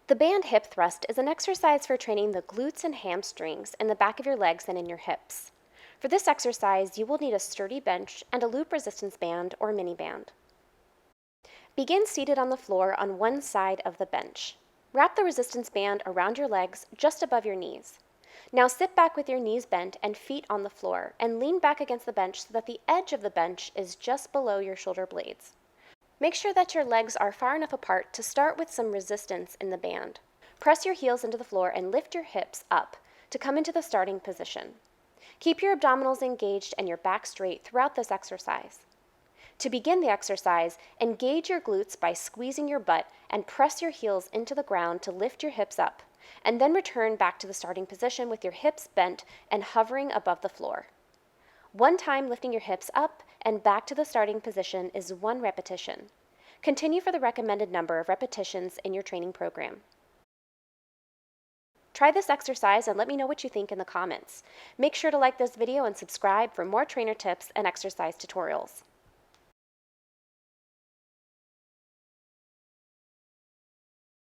The band hip thrust is an exercise for training the glutes and hamstrings in the back of your legs and in your hips. For this exercise, you will need a sturdy bench and a loop resistance band or mini band. Begin seated on the floor on one side of the bench. Wrap the resistance band around your legs just above your knees. Now sit back with your knees bent and feet on the floor and lean back against the bench so that the edge of the bench is just below your shoulder blades. Make sure that your legs are far enough apart to start with some resistance in the band. Press your heels into the floor and lift your hips up to come into the starting position. Keep your abdominals engaged and your back straight throughout this exercise. To begin the exercise, engage your glutes by squeezing your butt and press your heels into the ground to lift your hips up, and then return back to the starting position with your hips bent and hovering above the floor. One time lifting your hips up and back to the starting position is 1 repetition. Continue for the recommended number of repetitions in your training program. Try this exercise and let me know what you think in the comments. Make sure to like this video and subscribe for more trainer tips and exercise tutorials.